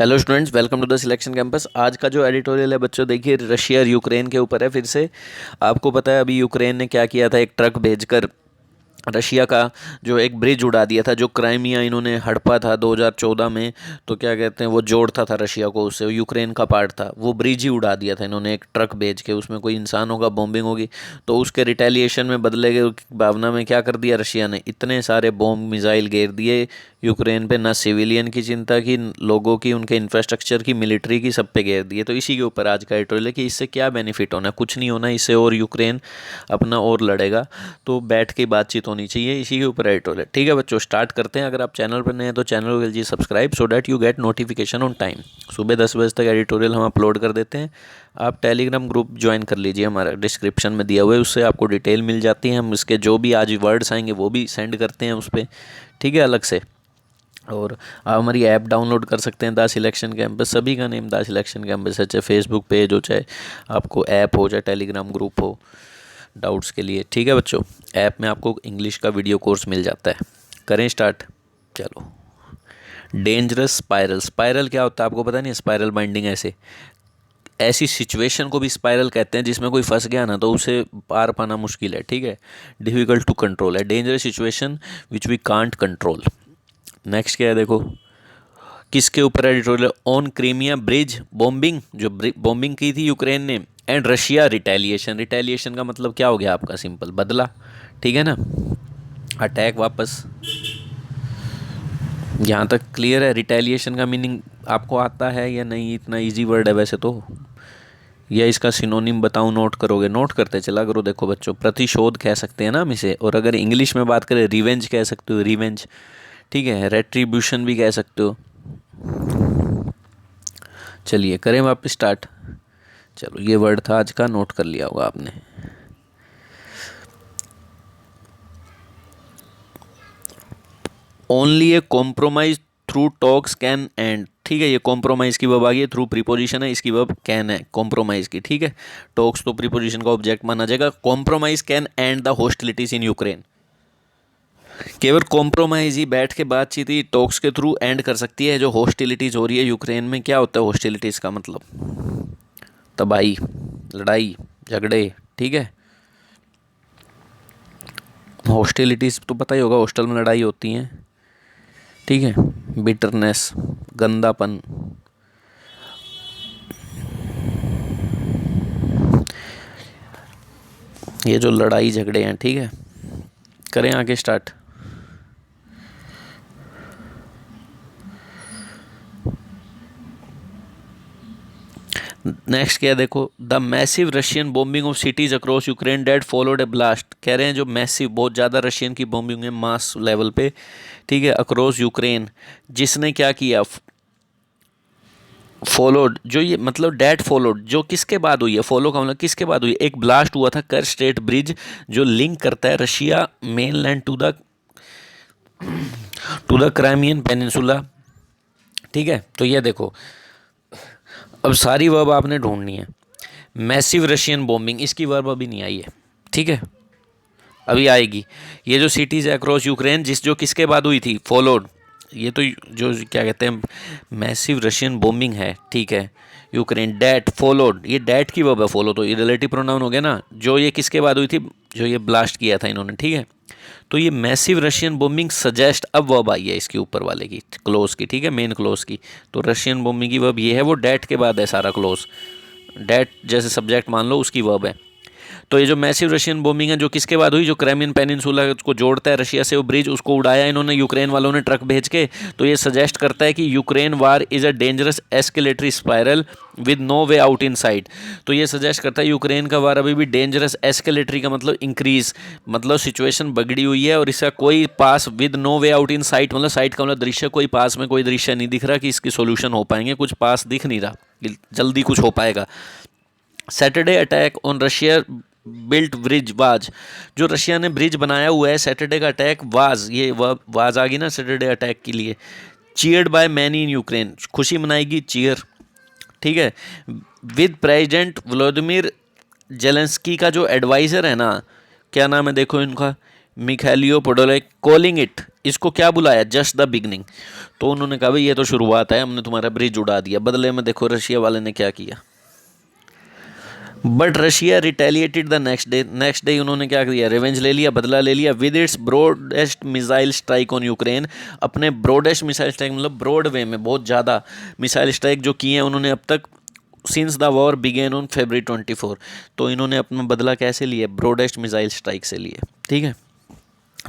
Hello students, welcome to the selection campus. आज का जो एडिटोरियल है बच्चों, देखिए रशिया और यूक्रेन के ऊपर है। फिर से आपको पता है अभी यूक्रेन ने क्या किया था, एक ट्रक भेजकर रशिया का जो एक ब्रिज उड़ा दिया था, जो क्राइमिया इन्होंने हड़पा था 2014 में। तो क्या कहते हैं, वो जोड़ता था रशिया को, उससे वो यूक्रेन का पार्ट था, वो ब्रिज ही उड़ा दिया था इन्होंने एक ट्रक भेज के। उसमें कोई इंसान होगा, बॉम्बिंग होगी, तो उसके रिटेलिएशन में, बदले के भावना में क्या कर दिया रशिया ने, इतने सारे बॉम्ब मिसाइल घेर दिए यूक्रेन पे। ना सिविलियन की चिंता की, लोगों की, उनके इंफ्रास्ट्रक्चर की, मिलिट्री की, सब पे घेर दिए। तो इसी के ऊपर आज का एडिटोरियल है कि इससे क्या बेनिफिट होना, कुछ नहीं होना इससे, और यूक्रेन अपना और लड़ेगा। तो बैठ के बातचीत होनी चाहिए, इसी के ऊपर एडिटोरियल। ठीक है बच्चों, स्टार्ट करते हैं। अगर आप चैनल पर नए हैं तो चैनल को कीजिए subscribe, so that you get notification on time. सुबह 10 बजे तक एडिटोरियल हम अपलोड कर देते हैं। आप टेलीग्राम ग्रुप ज्वाइन कर लीजिए, हमारा डिस्क्रिप्शन में दिया हुआ है, उससे आपको डिटेल मिल जाती है। हम इसके जो भी आज वर्ड्स आएंगे वो भी सेंड करते हैं उस पर, ठीक है, अलग से। और आप हमारी ऐप डाउनलोड कर सकते हैं, द सिलेक्शन कैंपस। सभी का नेम द सिलेक्शन कैंपस है, चाहे फेसबुक पेज हो, चाहे आपको ऐप हो, चाहे टेलीग्राम ग्रुप हो, डाउट्स के लिए। ठीक है बच्चों, ऐप में आपको इंग्लिश का वीडियो कोर्स मिल जाता है। करें स्टार्ट, चलो। Dangerous spiral. स्पाइरल क्या होता है आपको पता नहीं? स्पाइरल बाइंडिंग ऐसी सिचुएशन को भी स्पाइरल कहते हैं जिसमें कोई फंस गया ना, तो उसे पार पाना मुश्किल है। ठीक है, डिफ़िकल्ट टू कंट्रोल है, dangerous situation which we can't control. Next क्या है देखो, किसके ऊपर editorial? On Crimea bridge bombing, जो बॉम्बिंग की थी यूक्रेन ने, एंड रशिया रिटेलिएशन। रिटेलिएशन का मतलब क्या हो गया आपका? सिंपल, बदला। ठीक है ना, अटैक वापस। यहाँ तक क्लियर है? रिटेलिएशन का मीनिंग आपको आता है या नहीं? इतना इजी वर्ड है वैसे तो, या इसका सिनोनिम बताऊँ? नोट करोगे? नोट करते चला करो। देखो बच्चों, प्रतिशोध कह सकते हैं ना हम इसे, और अगर इंग्लिश में बात करें रिवेंज कह सकते हो, रिवेंज। ठीक है, रेट्रीब्यूशन भी कह सकते हो। चलिए करें वापस स्टार्ट। चलो, ये वर्ड था आज का, नोट कर लिया होगा आपने। Only A compromise through talks can and. ठीक है, ये कॉम्प्रोमाइज की वर्ब आ गई है, थ्रू प्रीपोजिशन है, इसकी वर्ब कैन है कॉम्प्रोमाइज की। ठीक है, टॉक्स तो प्रीपोजिशन का ऑब्जेक्ट माना जाएगा। Compromise can and the hostilities in Ukraine. केवल कॉम्प्रोमाइज ही, बैठ के बातचीत ही टॉक्स के थ्रू एंड कर सकती है जो हॉस्टिलिटीज हो रही है यूक्रेन में। क्या होता है हॉस्टिलिटीज का मतलब? तबाही, लड़ाई, झगड़े। ठीक है, हॉस्टिलिटीज तो पता ही होगा, हॉस्टल में लड़ाई होती है। ठीक है, बिटरनेस, गंदापन। ये जो लड़ाई झगड़े हैं। ठीक है, करें आगे स्टार्ट। नेक्स्ट क्या देखो, the massive Russian bombing of cities across Ukraine dead followed A blast. कह रहे हैं जो मैसिव, बहुत ज़्यादा रशियन की बॉम्बिंग है मास लेवल पे। ठीक है, अक्रॉस यूक्रेन, जिसने क्या किया? फॉलोड, जो ये मतलब डेड फॉलोड, जो किसके बाद हुई है? फॉलो का मतलब किसके बाद हुई है? एक ब्लास्ट हुआ था कर स्टेट ब्रिज, जो लिंक करता है Russia mainland to the Crimean peninsula. ठीक है, तो ये देखो, अब सारी वर्ब आपने ढूंढनी है। मैसिव रशियन बॉम्बिंग, इसकी वर्ब अभी नहीं आई है। ठीक है, अभी आएगी। ये जो सिटीज़ है अक्रॉस यूक्रेन, जो किसके बाद हुई थी? फॉलोड। ये तो जो क्या कहते हैं, मैसिव रशियन बॉम्बिंग है। ठीक है, यूक्रेन डेट फॉलोड, ये डेट की वर्ब है। फॉलो तो ये रिलेटिव प्रोनाउन हो गया ना, जो ये किसके बाद हुई थी? जो ये ब्लास्ट किया था इन्होंने। ठीक है, तो ये मैसिव रशियन बॉम्बिंग सजेस्ट, अब वर्ब आई है इसके ऊपर वाले की, क्लोज की। ठीक है, मेन क्लोज की। तो रशियन बॉम्बिंग की वर्ब ये है, वो डेट के बाद है सारा क्लोज। डेट जैसे सब्जेक्ट मान लो, उसकी वर्ब है। तो ये जो मैसिव रशियन बॉम्बिंग है, जो किसके बाद हुई? जो क्राइमियन पेनिनसुला को जोड़ता है रशिया से, वो ब्रिज, उसको उड़ाया इन्होंने यूक्रेन वालों ने ट्रक भेज के। तो ये सजेस्ट करता है कि Ukraine war is a dangerous escalatory spiral with no way out in sight. तो ये सजेस्ट करता है यूक्रेन का वार अभी भी डेंजरस, एस्केलेटरी का मतलब इंक्रीज, मतलब सिचुएशन बिगड़ी हुई है और इसका कोई पास, with no way out in sight मतलब साइट का मतलब दृश्य, कोई पास में कोई दृश्य नहीं दिख रहा कि इसकी सोल्यूशन हो पाएंगे, कुछ पास दिख नहीं रहा जल्दी कुछ हो पाएगा। Saturday attack on Russia built bridge was, जो रशिया ने ब्रिज बनाया हुआ है, सैटरडे का अटैक वाज, ये वाज आ गई ना सैटरडे अटैक के लिए। Cheered by many in Ukraine, खुशी मनाएगी, चीयर। ठीक है, विद प्रेसिडेंट व्लादिमीर जेलेंस्की का जो एडवाइज़र है ना, क्या नाम है देखो इनका, मिखाइलो पोडोलेक, कॉलिंग इट इसको क्या बुलाया, जस्ट द बिगनिंग। तो उन्होंने कहा भाई ये तो शुरुआत है, हमने तुम्हारा ब्रिज उड़ा दिया। बदले में देखो रशिया वाले ने क्या किया। But Russia retaliated the next day उन्होंने क्या किया, रिवेंज ले लिया, बदला ले लिया with its broadest missile strike on Ukraine. अपने ब्रॉडेस्ट मिसाइल स्ट्राइक मतलब ब्रॉड वे में बहुत ज़्यादा मिसाइल स्ट्राइक जो किए हैं उन्होंने अब तक since the war began on February 24। तो इन्होंने अपना बदला कैसे लिया, ब्रॉडेस्ट मिसाइल स्ट्राइक से लिए। ठीक है,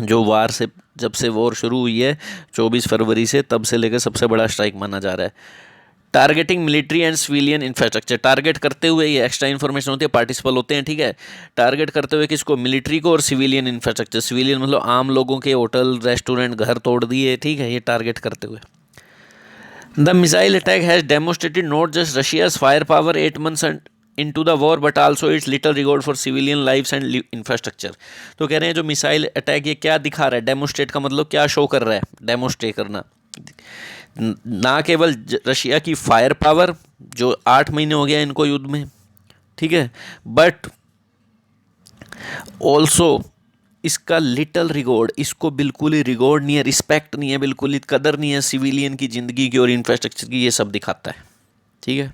जो वार से जब से वॉर शुरू हुई है 24 फरवरी से, तब से लेकर सबसे बड़ा स्ट्राइक माना जा रहा है। Targeting military and civilian infrastructure, target करते हुए, ये एक्स्ट्रा इन्फॉर्मेशन होती है, पार्टिसिपल होते हैं। ठीक है, टारगेट करते हुए किसको, मिलिट्री को और सिविलियन इंफ्रास्ट्रक्चर। सिविलियन मतलब आम लोगों के होटल रेस्टोरेंट घर तोड़ दिए। ठीक है, ये टारगेट करते हुए। The missile attack has demonstrated not just Russia's fire power 8 months into the war but also its little regard for civilian lives and infrastructure। तो कह रहे हैं जो मिसाइल अटैक ये क्या दिखा रहा है, डेमोस्ट्रेट का मतलब क्या शो कर रहा है, डेमोस्ट्रेट करना। ना केवल रशिया की फायर पावर, जो 8 महीने हो गया इनको युद्ध में, ठीक है, बट ऑल्सो इसका लिटल रिगॉर्ड, इसको बिल्कुल ही रिगॉर्ड नहीं है, रिस्पेक्ट नहीं है, बिल्कुल ही कदर नहीं है सिविलियन की ज़िंदगी की और इंफ्रास्ट्रक्चर की, ये सब दिखाता है। ठीक है,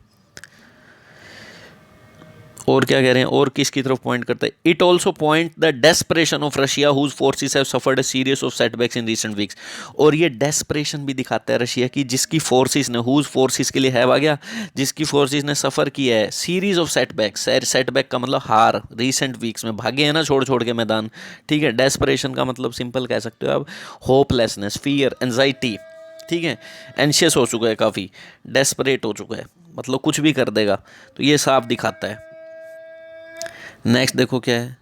और क्या कह रहे हैं, और किसकी तरफ पॉइंट करता है, it also point the desperation of Russia whose forces have suffered a series of setbacks in recent weeks. और ये डेस्परेशन भी दिखाता है रशिया की, जिसकी फोर्सेस ने, हुज फोर्सेस के लिए है आ गया, जिसकी फोर्सेस ने सफ़र किया है सीरीज ऑफ सेटबैक्स। सेटबैक का मतलब हार, रिसेंट वीक्स में भागे हैं ना छोड़ छोड़ के मैदान। ठीक है, डेस्परेशन का मतलब सिंपल कह सकते हो आप, होपलेसनेस, फियर, एंजाइटी। ठीक है, एंशियस हो चुका है, काफ़ी डेस्परेट हो चुका है, मतलब कुछ भी कर देगा। तो ये साफ दिखाता है। नेक्स्ट देखो क्या है,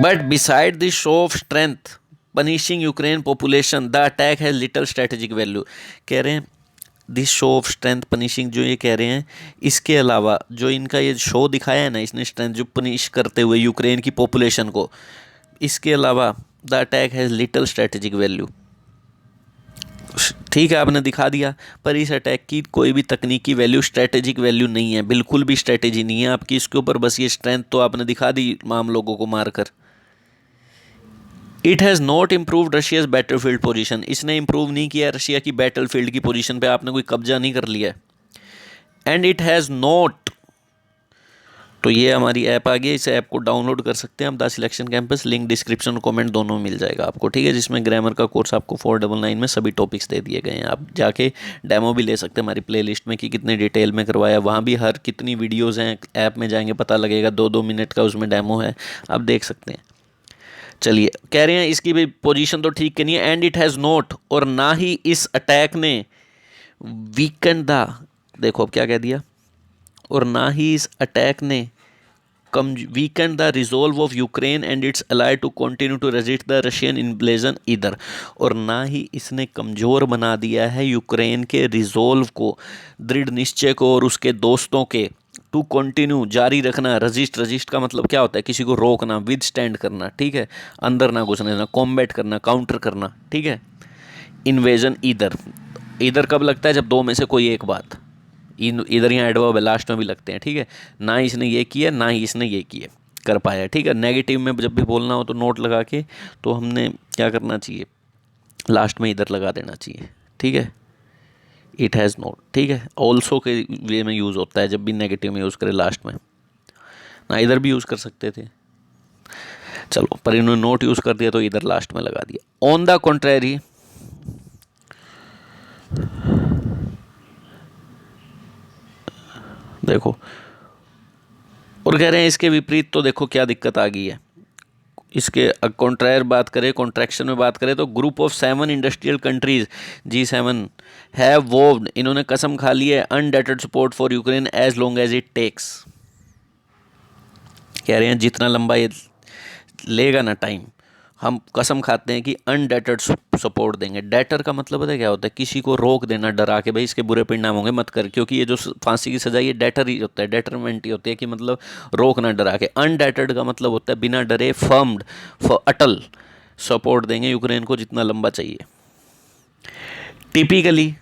but beside this show off strength punishing Ukraine population the attack has little strategic value. कह रहे हैं this show off strength punishing, जो ये कह रहे हैं, इसके अलावा जो इनका ये शो दिखाया है ना, इसने स्ट्रेंथ जो पनिश करते हुए यूक्रेन की पॉपुलेशन को, इसके अलावा the attack has little strategic value. ठीक है, आपने दिखा दिया, पर इस अटैक की कोई भी तकनीकी वैल्यू, स्ट्रेटेजिक वैल्यू नहीं है, बिल्कुल भी स्ट्रेटेजी नहीं है आपकी इसके ऊपर, बस ये स्ट्रेंथ तो आपने दिखा दी आम लोगों को मारकर। It has not improved Russia's battlefield position, इसने इम्प्रूव नहीं किया रशिया की बैटलफील्ड की पोजीशन पे, आपने कोई कब्जा नहीं कर लिया। एंड इट हैज़ नॉट, तो ये हमारी ऐप आ गई, इस ऐप को डाउनलोड कर सकते हैं हम, the selection campus, link description comment दोनों में मिल जाएगा आपको। ठीक है, जिसमें ग्रामर का कोर्स आपको 499 में सभी टॉपिक्स दे दिए गए हैं। आप जाके डेमो भी ले सकते हैं हमारी प्लेलिस्ट में कि कितनी डिटेल में करवाया, वहाँ भी हर कितनी वीडियोज़ हैं, ऐप में जाएंगे पता लगेगा, 2-2 मिनट का उसमें डेमो है, आप देख सकते हैं। चलिए, कह रहे हैं इसकी भी पोजीशन तो ठीक के नहीं है। एंड इट हैज़ नॉट, और ना ही इस अटैक ने वीकेंड द, देखो अब क्या कह दिया, और ना ही इस अटैक ने weakened the resolve of Ukraine and its ally to continue to resist the Russian invasion either। और ना ही इसने कमज़ोर बना दिया है यूक्रेन के रिजोल्व को, दृढ़ निश्चय को, और उसके दोस्तों के, टू कंटिन्यू जारी रखना। रजिस्ट का मतलब क्या होता है, किसी को रोकना, विद स्टैंड करना। ठीक है, अंदर ना घुसने देना, कॉम्बैट करना, काउंटर करना। ठीक है, इन्वेजन इधर कब लगता है, जब दो में से कोई एक बात, इधर यहाँ एडवर्ब लास्ट में भी लगते हैं। ठीक है, ना इसने ये किया ना ही इसने ये किया कर पाया। ठीक है, नेगेटिव में जब भी बोलना हो तो नोट लगा के, तो हमने क्या करना चाहिए, लास्ट में इधर लगा देना चाहिए। ठीक है, इट हैज़ नोट। ठीक है, ऑल्सो के वे में यूज़ होता है, जब भी नेगेटिव में यूज़ करें लास्ट में, ना इधर भी यूज़ कर सकते थे, चलो, पर इन्होंने नोट यूज़ कर दिया तो इधर लास्ट में लगा दिया। ऑन द कॉन्ट्रेरी, देखो, और कह रहे हैं इसके विपरीत, तो देखो क्या दिक्कत आ गई है। इसके कॉन्ट्रायर बात करें, कॉन्ट्रैक्शन में बात करें, तो group of 7 industrial countries G7 have vowed, इन्होंने कसम खा ली है, undated support for Ukraine as long as it takes. कह रहे हैं जितना लंबा ये लेगा ना टाइम, हम कसम खाते हैं कि अनडेटर्ड सपोर्ट देंगे। डेटर का मतलब पता है क्या होता है, किसी को रोक देना, डरा के, भाई इसके बुरे परिणाम होंगे मत कर, क्योंकि ये जो फांसी की सजा, ये डेटर ही होता है, डेटरमेंट ही होती है, कि मतलब रोकना, डरा के। अनडेटर्ड का मतलब होता है बिना डरे, फर्म्ड, अटल सपोर्ट देंगे यूक्रेन को जितना लंबा चाहिए। टिपिकली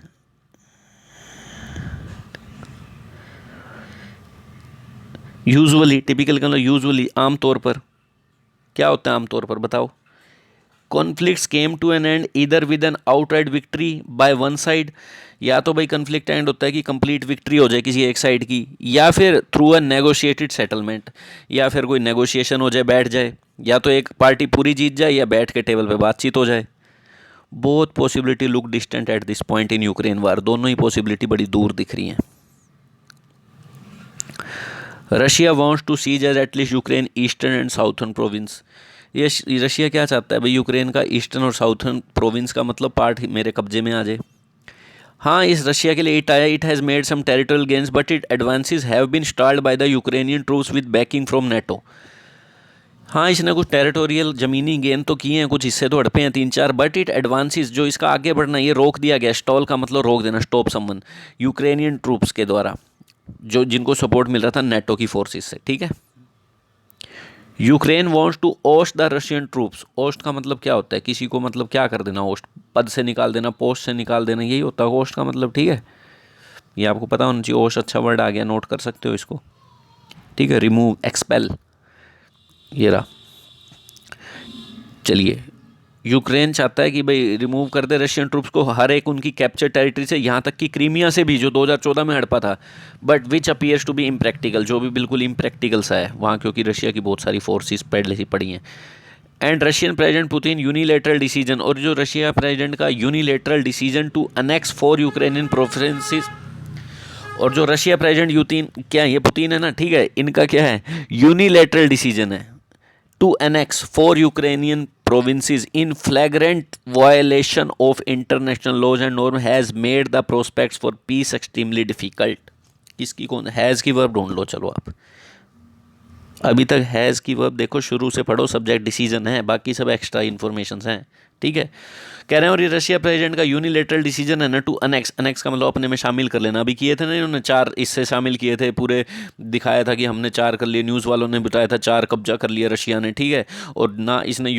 यूजुअली, टिपिकल का मतलब यूजुअली, आमतौर पर, क्या होता है आमतौर पर बताओ, conflicts came to an end either with an outright victory by one side, या तो भाई कन्फ्लिक्ट एंड होता है कि कंप्लीट विक्ट्री हो जाए किसी एक साइड की, या फिर थ्रू अ नेगोशिएटेड सेटलमेंट, या फिर कोई नेगोशिएशन हो जाए, बैठ जाए, या तो एक पार्टी पूरी जीत जाए या बैठ के टेबल पे बातचीत हो जाए। Both possibility look distant at this point in Ukraine war, दोनों ही पॉसिबिलिटी बड़ी दूर दिख रही हैं। Russia wants to seize as at least Ukraine eastern and southern province, ये रशिया क्या चाहता है भाई, यूक्रेन का ईस्टर्न और साउथर्न प्रोविंस का मतलब पार्ट मेरे कब्जे में आ जाए। हाँ, इस रशिया के लिए इट आया, it has made some territorial gains but it advances have been stalled by the Ukrainian troops with backing from NATO. हाँ, इसने कुछ टेरिटोरियल ज़मीनी गेन तो किए हैं, कुछ हिस्से तो हड़पे हैं 3-4, बट इट एडवांसेस, जो इसका आगे बढ़ना ये रोक दिया गया। स्टॉल का मतलब रोक देना, स्टॉप समवन, यूक्रेनियन ट्रूप्स के द्वारा, जो जिनको सपोर्ट मिल रहा था नेटो की फोर्सेस से, ठीक है। Ukraine wants to oust the Russian troops, oust का मतलब क्या होता है, किसी को मतलब क्या कर देना, ओस्ट पद से निकाल देना, पोस्ट से निकाल देना, यही होता है ओस्ट का मतलब, ठीक है। ये आपको पता होना चाहिए, ओस्ट अच्छा वर्ड आ गया, नोट कर सकते हो इसको, ठीक है। रिमूव, एक्सपेल, ये रहा। चलिए, यूक्रेन चाहता है कि भाई रिमूव कर दे रशियन ट्रूप्स को हर एक उनकी कैप्चर टेरिटरी से, यहाँ तक कि क्रीमिया से भी, जो 2014 में हड़पा था, but which appears to be impractical, जो भी बिल्कुल इम्प्रैक्टिकल सा है वहाँ, क्योंकि रशिया की बहुत सारी फोर्सेस पहले से पड़ी हैं। And Russian president Putin unilateral decision, और जो रशिया प्रेसिडेंट का unilateral decision to annex 4 Ukrainian provinces, और जो रशिया प्रेसिडेंट यूतीन क्या है, ये पुतिन है ना, ठीक है, इनका क्या है, यूनिलेटरल डिसीजन है to annex 4 Ukrainian provinces in flagrant violation of international laws and norms has made the prospects for peace extremely difficult। किसकी कौन, हैज़ की वर्ब ढूंढ लो, चलो आप अभी तक हैज़ की वर्ब देखो, शुरू से पढ़ो, सब्जेक्ट डिसीजन है, बाकी सब एक्स्ट्रा इन्फॉर्मेशन हैं, ठीक है। कह रहे हैं और ये रशिया प्रेसिडेंट का यूनिलेटरल डिसीजन है ना टू अनेक्स, अनेक्स का मतलब अपने में शामिल कर लेना, अभी किए थे ना इन्होंने 4 इससे शामिल किए थे, पूरे दिखाया था कि हमने 4 कर लिए, न्यूज़ वालों ने बताया था 4 कब्जा कर लिया रशिया ने, ठीक है। और ना इसने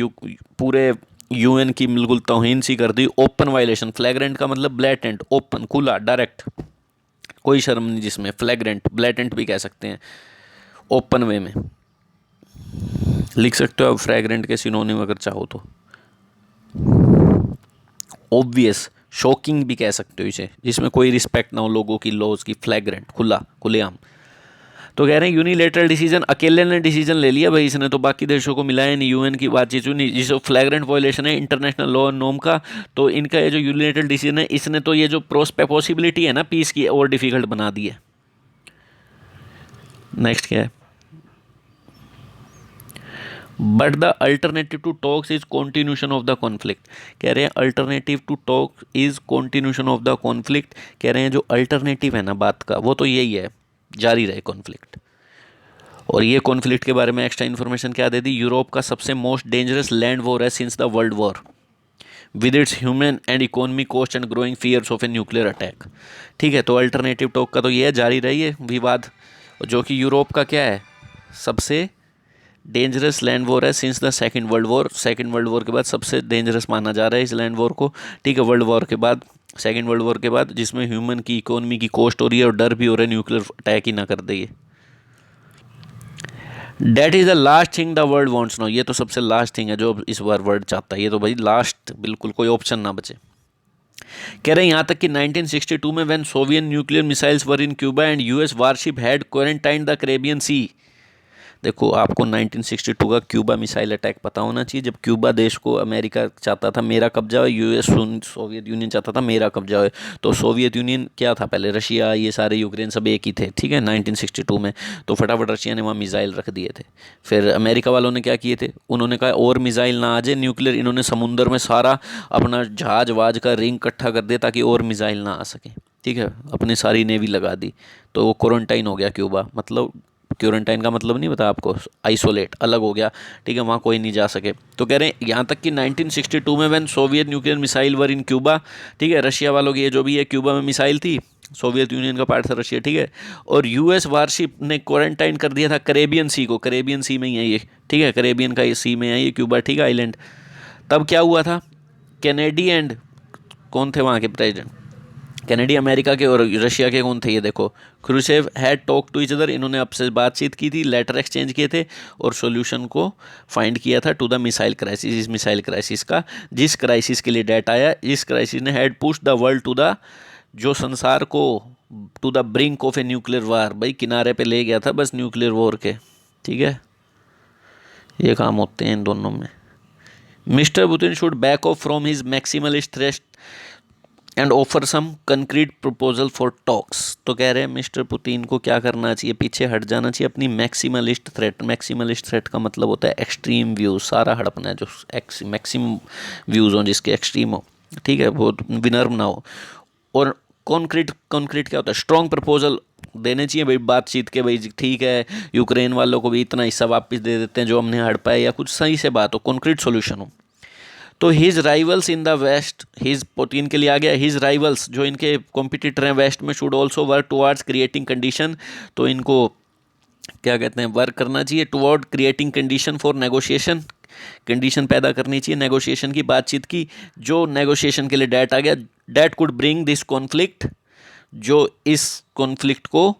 पूरे यूएन की बिल्कुल तौहीन सी कर दी, ओपन वायलेशन, फ्लैग्रेंट का मतलब ब्लैटेंट, ओपन, खुला, डायरेक्ट, कोई शर्म नहीं जिसमें, फ्लैग्रेंट, ब्लैटेंट भी कह सकते हैं, ओपन वे में लिख सकते हो आप फ्रैग्रेंट के सिनोनिम अगर चाहो तो, ऑब्वियस, शॉकिंग भी कह सकते हो इसे, जिसमें कोई रिस्पेक्ट ना हो लोगों की, लॉज की, फ्लैग्रेंट, खुला, खुलेआम। तो कह रहे हैं यूनिलेटरल डिसीजन, अकेले ने डिसीजन ले लिया भाई इसने, तो बाकी देशों को मिलाया नहीं, यूएन की बातचीत हुई नहीं, जिसको फ्लैग्रेंट वायलेशन है इंटरनेशनल लॉ और नॉर्म का, तो इनका ये जो यूनिलेटरल डिसीजन है, इसने तो ये जो पॉसिबिलिटी है ना पीस की, और डिफिकल्ट बना दी है। नेक्स्ट क्या है, but the alternative to talks is continuation of the conflict. कह रहे हैं alternative to talk is continuation of the conflict, कह रहे हैं जो अल्टरनेटिव है ना बात का, वो तो यही है, जारी रहे कॉन्फ्लिक्ट। और ये कॉन्फ्लिक्ट के बारे में एक्स्ट्रा इन्फॉर्मेशन क्या दे दी, यूरोप का सबसे मोस्ट डेंजरस लैंड वॉर है since the world war, with its human and economic cost and growing fears of a nuclear attack, ठीक है। तो अल्टरनेटिव टॉक का तो ये है, जारी रहिए विवाद, जो कि यूरोप का क्या है, सबसे डेंजरस लैंड वॉर है since the second world war, second world war के बाद सबसे डेंजरस माना जा रहा है इस लैंड वॉर को, ठीक है। वर्ल्ड वॉर के बाद, सेकंड वर्ल्ड वॉर के बाद, जिसमें ह्यूमन की इकोनॉमी की कॉस्ट हो रही है और डर भी हो रहा है न्यूक्लियर अटैक ही ना कर दे। That is the last thing the world wants now, ये तो सबसे लास्ट थिंग है जो इस बार वर्ल्ड चाहता है, ये तो भाई लास्ट, बिल्कुल कोई ऑप्शन ना बचे। कह रहे हैं यहाँ तक कि 1962 में when Soviet nuclear missiles were in Cuba and US warship had quarantine the Caribbean sea. देखो आपको 1962 का क्यूबा मिसाइल अटैक पता होना चाहिए, जब क्यूबा देश को अमेरिका चाहता था मेरा कब्जा हो, यूएस सोवियत यूनियन चाहता था मेरा कब्जा हो, तो सोवियत यूनियन क्या था पहले, रशिया, ये सारे यूक्रेन सब एक ही थे, ठीक है, 1962 में। तो फटाफट रशिया ने वहाँ मिसाइल रख दिए थे। फिर अमेरिका वालों ने क्या किए थे, उन्होंने कहा और मिसाइल ना आ जाए न्यूक्लियर, इन्होंने समुंदर में सारा अपना जहाज वाज का रिंग इकट्ठा कर दिया ताकि और मिसाइल ना आ सके, ठीक है, अपनी सारी नेवी लगा दी, तो वो क्वारंटाइन हो गया क्यूबा। मतलब क्वारंटाइन का मतलब नहीं पता आपको, आइसोलेट, अलग हो गया, ठीक है, वहाँ कोई नहीं जा सके। तो कह रहे हैं यहाँ तक कि 1962 में when Soviet nuclear missile were in Cuba, ठीक है, रशिया वालों की ये जो भी है क्यूबा में मिसाइल थी, सोवियत यूनियन का पार्ट था रशिया, ठीक है। और यूएस वारशिप ने क्वारंटाइन कर दिया था करेबियन सी को, करेबियन सी में ही है ये, ठीक है, करेबियन का ये सी में है ये क्यूबा, ठीक है, आइलैंड। तब क्या हुआ था, कैनेडी एंड कौन थे वहाँ के प्रेसिडेंट, कैनेडी अमेरिका के और रशिया के कौन थे ये देखो। Khrushchev had talk to each other, इन्होंने आपसे बातचीत की थी, लेटर एक्सचेंज किए थे और सॉल्यूशन को फाइंड किया था टू द मिसाइल क्राइसिस, इस मिसाइल क्राइसिस का, जिस क्राइसिस के लिए डेट आया। इस क्राइसिस ने had push the world to the, जो संसार को to the brink of a nuclear war, भाई किनारे पे ले गया था बस न्यूक्लियर वॉर के। ठीक है, ये काम होते हैं इन दोनों में। Mister Putin should back off from his maximalist threat and offer some concrete proposal for talks. तो कह रहे हैं मिस्टर पुतिन को क्या करना चाहिए, पीछे हट जाना चाहिए अपनी मैक्सिमलिस्ट थ्रेट। मैक्सिमलिस्ट थ्रेट का मतलब होता है एक्सट्रीम व्यूज, सारा हड़पना है, जो मैक्सिमम व्यूज हो, जिसके एक्सट्रीम हो, ठीक है, बहुत विनर्म ना हो। और कॉन्क्रीट, कॉन्क्रीट क्या होता है, स्ट्रॉन्ग प्रपोजल देने चाहिए भाई, बातचीत के, भाई ठीक है यूक्रेन वालों को भी इतना हिस्सा वापस दे देते हैं जो हमने हड़पा है, या कुछ सही से बात हो, कॉन्क्रीट सॉल्यूशन हो। तो his rivals in the west, his Putin के लिए आ गया, हिज राइवल्स जो इनके कॉम्पिटिटर हैं वेस्ट में, should also work towards creating condition, तो इनको क्या कहते हैं, वर्क करना चाहिए toward creating condition for negotiation, condition पैदा करनी चाहिए नेगोशिएशन की, बातचीत की, जो नेगोशिएशन के लिए डेट आ गया, that could bring this conflict, जो इस कॉन्फ्लिक्ट को,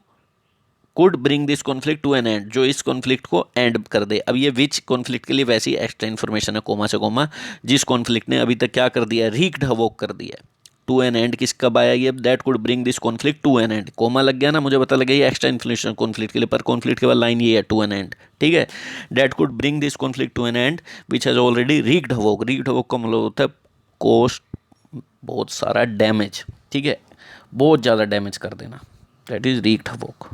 could bring this conflict to an end, जो इस कॉन्फ्लिक्ट को एंड कर दे। अब ये विच कॉन्फ्लिक्ट के लिए वैसी एक्स्ट्रा इन्फॉर्मेशन है, कोमा से कोमा, जिस कॉन्फ्लिक्ट ने अभी तक क्या कर दिया है, रीक्ड हवोक कर दिया है। टू एन एंड किस कब आया ये, that could bring this conflict to an end, comma लग गया ना, मुझे पता लग गया ये एक्स्ट्रा इन्फॉर्मेशन कॉन्फ्लिक्ट के लिए, पर कॉन्फ्लिक्ट के बाद लाइन ये है, टू एन एंड। ठीक है, that could bring this conflict to an end which has already wreaked havoc. Wreaked havoc का मतलब होता है कोस्ट, बहुत सारा डैमेज, ठीक है, बहुत ज़्यादा डैमेज कर देना, दैट इज़ रीक्ड हवोक।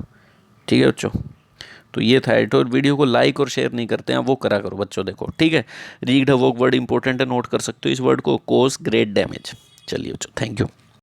ठीक है बच्चों, तो ये था एडिटोर। वीडियो को लाइक और शेयर नहीं करते हैं वो करा करो बच्चों, देखो ठीक है। रीक्ड हवोक वर्ड इंपॉर्टेंट है, नोट कर सकते हो इस वर्ड को, कोज ग्रेट डैमेज। चलिए बच्चों, थैंक यू।